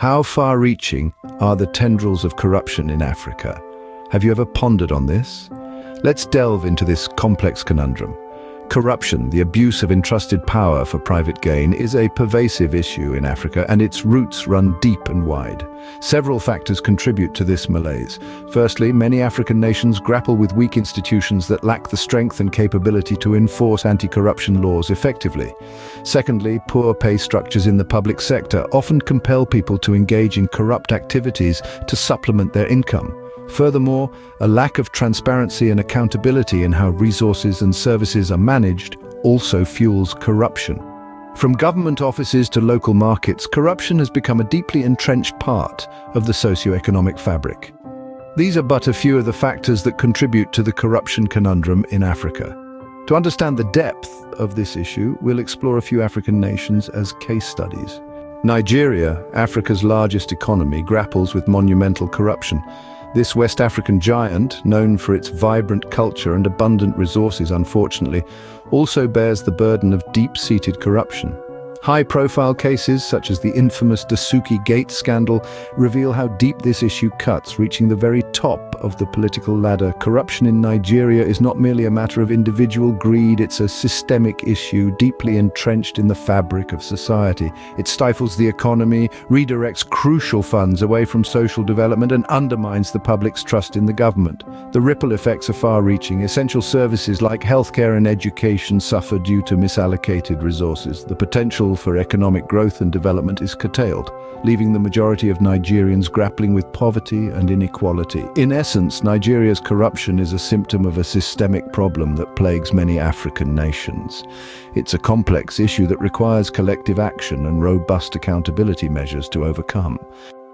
How far-reaching are the tendrils of corruption in Africa? Have you ever pondered on this? Let's delve into this complex conundrum. Corruption, the abuse of entrusted power for private gain, is a pervasive issue in Africa, and its roots run deep and wide. Several factors contribute to this malaise. Firstly, many African nations grapple with weak institutions that lack the strength and capability to enforce anti-corruption laws effectively. Secondly, poor pay structures in the public sector often compel people to engage in corrupt activities to supplement their income. Furthermore, a lack of transparency and accountability in how resources and services are managed also fuels corruption. From government offices to local markets, corruption has become a deeply entrenched part of the socio-economic fabric. These are but a few of the factors that contribute to the corruption conundrum in Africa. To understand the depth of this issue, we'll explore a few African nations as case studies. Nigeria, Africa's largest economy, grapples with monumental corruption. This West African giant, known for its vibrant culture and abundant resources, unfortunately, also bears the burden of deep-seated corruption. High-profile cases, such as the infamous Dasuki Gate scandal, reveal how deep this issue cuts, reaching the very top of the political ladder. Corruption in Nigeria is not merely a matter of individual greed, it's a systemic issue deeply entrenched in the fabric of society. It stifles the economy, redirects crucial funds away from social development, and undermines the public's trust in the government. The ripple effects are far-reaching. Essential services like healthcare and education suffer due to misallocated resources. The potential for economic growth and development is curtailed, leaving the majority of Nigerians grappling with poverty and inequality. In essence, Nigeria's corruption is a symptom of a systemic problem that plagues many African nations. It's a complex issue that requires collective action and robust accountability measures to overcome.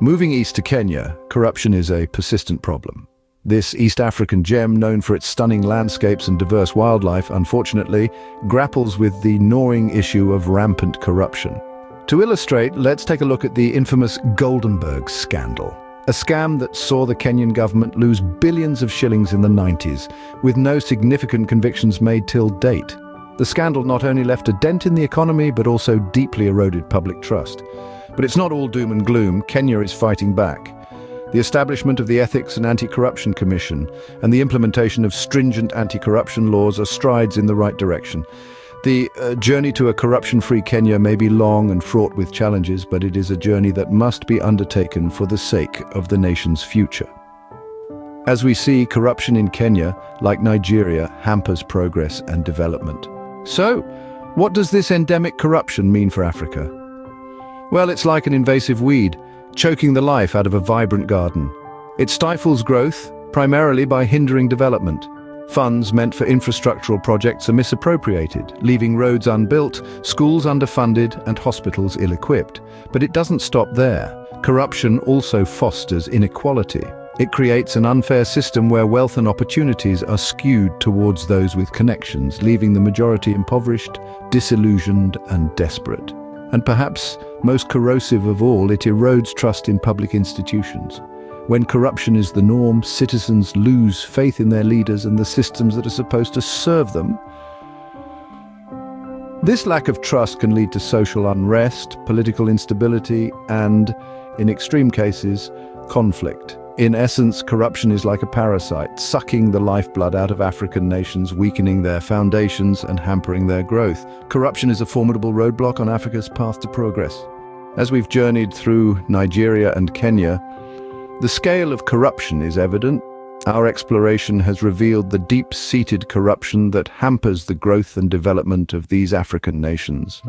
Moving east to Kenya, corruption is a persistent problem. This East African gem, known for its stunning landscapes and diverse wildlife, unfortunately, grapples with the gnawing issue of rampant corruption. To illustrate, let's take a look at the infamous Goldenberg scandal, a scam that saw the Kenyan government lose billions of shillings in the 90s, with no significant convictions made till date. The scandal not only left a dent in the economy, but also deeply eroded public trust. But it's not all doom and gloom. Kenya is fighting back. The establishment of the Ethics and Anti-Corruption Commission and the implementation of stringent anti-corruption laws are strides in the right direction. The journey to a corruption-free Kenya may be long and fraught with challenges, but it is a journey that must be undertaken for the sake of the nation's future. As we see, corruption in Kenya, like Nigeria, hampers progress and development. So, what does this endemic corruption mean for Africa? Well, it's like an invasive weed, choking the life out of a vibrant garden. It stifles growth, primarily by hindering development. Funds meant for infrastructural projects are misappropriated, leaving roads unbuilt, schools underfunded, and hospitals ill-equipped. But it doesn't stop there. Corruption also fosters inequality. It creates an unfair system where wealth and opportunities are skewed towards those with connections, leaving the majority impoverished, disillusioned, and desperate. And perhaps most corrosive of all, it erodes trust in public institutions. When corruption is the norm, citizens lose faith in their leaders and the systems that are supposed to serve them. This lack of trust can lead to social unrest, political instability, and, in extreme cases, conflict. In essence, corruption is like a parasite, sucking the lifeblood out of African nations, weakening their foundations and hampering their growth. Corruption is a formidable roadblock on Africa's path to progress. As we've journeyed through Nigeria and Kenya, the scale of corruption is evident. Our exploration has revealed the deep-seated corruption that hampers the growth and development of these African nations.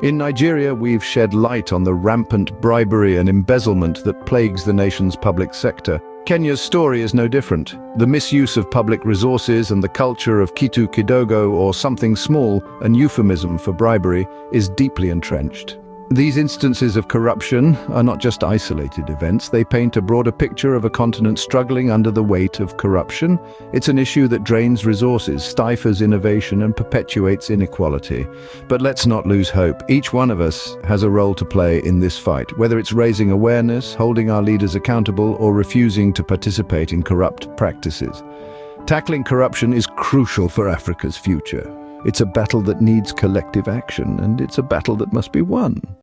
In Nigeria, we've shed light on the rampant bribery and embezzlement that plagues the nation's public sector. Kenya's story is no different. The misuse of public resources and the culture of kitu kidogo, or something small, an euphemism for bribery, is deeply entrenched. These instances of corruption are not just isolated events. They paint a broader picture of a continent struggling under the weight of corruption. It's an issue that drains resources, stifles innovation, and perpetuates inequality. But let's not lose hope. Each one of us has a role to play in this fight, whether it's raising awareness, holding our leaders accountable, or refusing to participate in corrupt practices. Tackling corruption is crucial for Africa's future. It's a battle that needs collective action, and it's a battle that must be won.